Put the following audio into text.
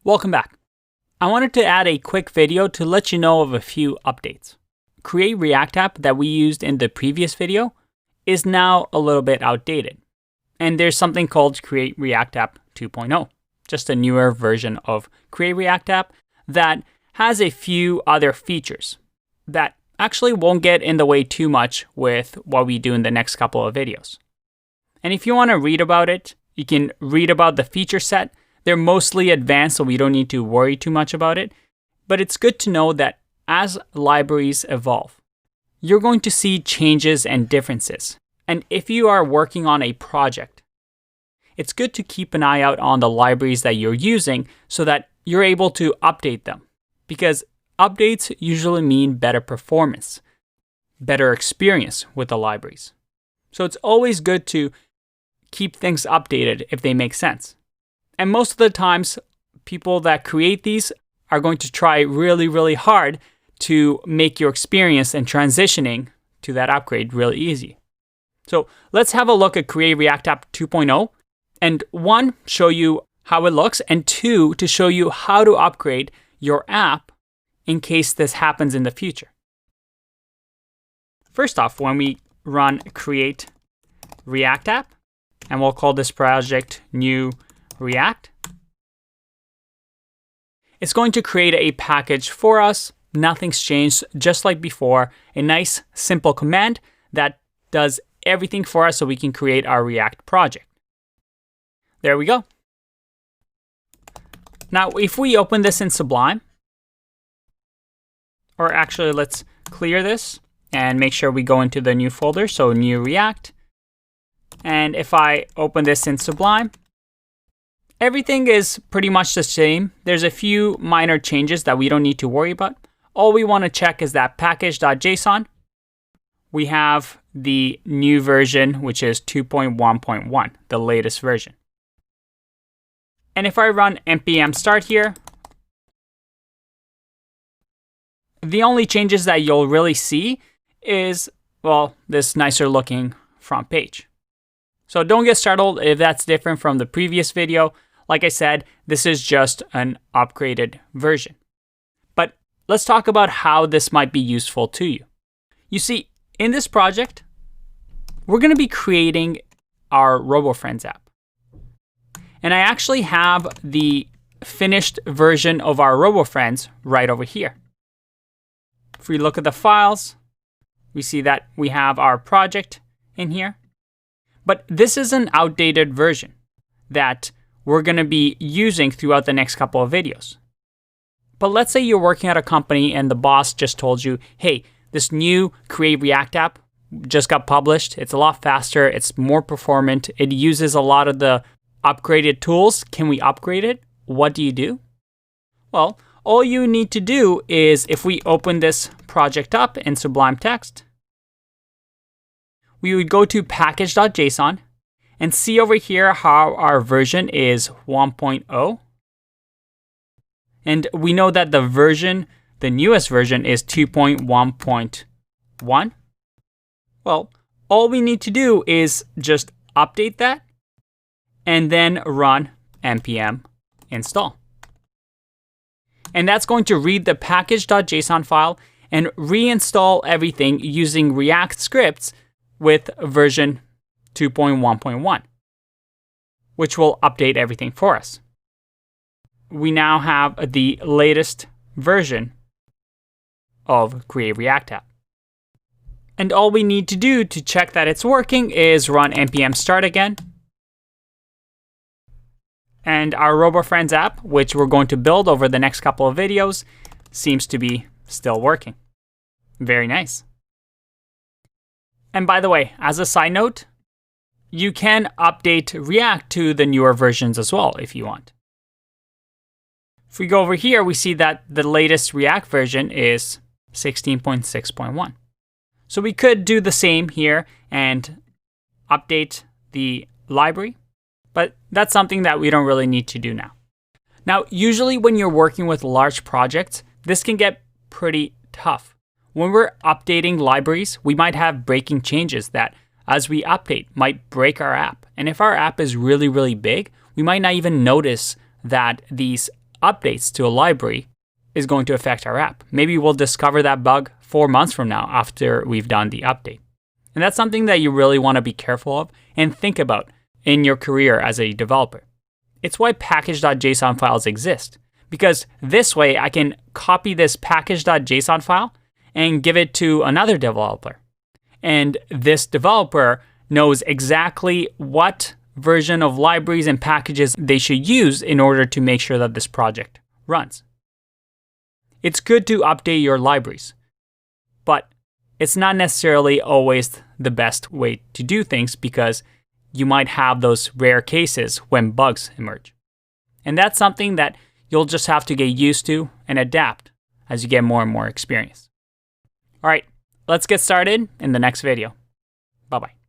Welcome back. I wanted to add a quick video to let you know of a few updates. Create React app that we used in the previous video is now a little bit outdated. And there's something called Create React App 2.0, just a newer version of Create React app that has a few other features that actually won't get in the way too much with what we do in the next couple of videos. And if you want to read about it, you can read about the feature set. They're mostly advanced, so we don't need to worry too much about it. But it's good to know that as libraries evolve, you're going to see changes and differences. And if you are working on a project, it's good to keep an eye out on the libraries that you're using so that you're able to update them. Because updates usually mean better performance, better experience with the libraries. So it's always good to keep things updated if they make sense. And most of the times, people that create these are going to try really, really hard to make your experience and transitioning to that upgrade really easy. So let's have a look at Create React App 2.0. And one, show you how it looks, and two, to show you how to upgrade your app in case this happens in the future. First off, when we run Create React App, and we'll call this project New React, it's going to create a package for us. Nothing's changed, just like before. A nice, simple command that does everything for us so we can create our React project. There we go. Now, if we open this in Sublime, or actually let's clear this and make sure we go into the new folder, so New React. And if I open this in Sublime, everything is pretty much the same. There's a few minor changes that we don't need to worry about. All we want to check is that package.json. We have the new version, which is 2.1.1, the latest version. And if I run npm start here, the only changes that you'll really see is, well, this nicer looking front page. So don't get startled if that's different from the previous video. Like I said, this is just an upgraded version. But let's talk about how this might be useful to you. You see, in this project, we're going to be creating our RoboFriends app. And I actually have the finished version of our RoboFriends right over here. If we look at the files, we see that we have our project in here. But this is an outdated version that we're going to be using throughout the next couple of videos. But let's say you're working at a company and the boss just told you, hey, this new Create React app just got published. It's a lot faster. It's more performant. It uses a lot of the upgraded tools. Can we upgrade it? What do you do? Well, all you need to do is, if we open this project up in Sublime Text, we would go to package.json and see over here how our version is 1.0. And we know that the version, the newest version, is 2.1.1. Well, all we need to do is just update that and then run npm install. And that's going to read the package.json file and reinstall everything using React scripts with version 2.1.1, which will update everything for us. We now have the latest version of Create React app. And all we need to do to check that it's working is run npm start again. And our RoboFriends app, which we're going to build over the next couple of videos, seems to be still working. Very nice. And by the way, as a side note, you can update React to the newer versions as well if you want. If we go over here, we see that the latest React version is 16.6.1. So we could do the same here and update the library, but that's something that we don't really need to do now. Now, usually when you're working with large projects, this can get pretty tough. When we're updating libraries, we might have breaking changes that, as we update, might break our app. And if our app is really, really big, we might not even notice that these updates to a library is going to affect our app. Maybe we'll discover that bug 4 months from now after we've done the update. And that's something that you really want to be careful of and think about in your career as a developer. It's why package.json files exist, because this way I can copy this package.json file and give it to another developer. And this developer knows exactly what version of libraries and packages they should use in order to make sure that this project runs. It's good to update your libraries, but it's not necessarily always the best way to do things because you might have those rare cases when bugs emerge. And that's something that you'll just have to get used to and adapt as you get more and more experience. All right, let's get started in the next video. Bye-bye.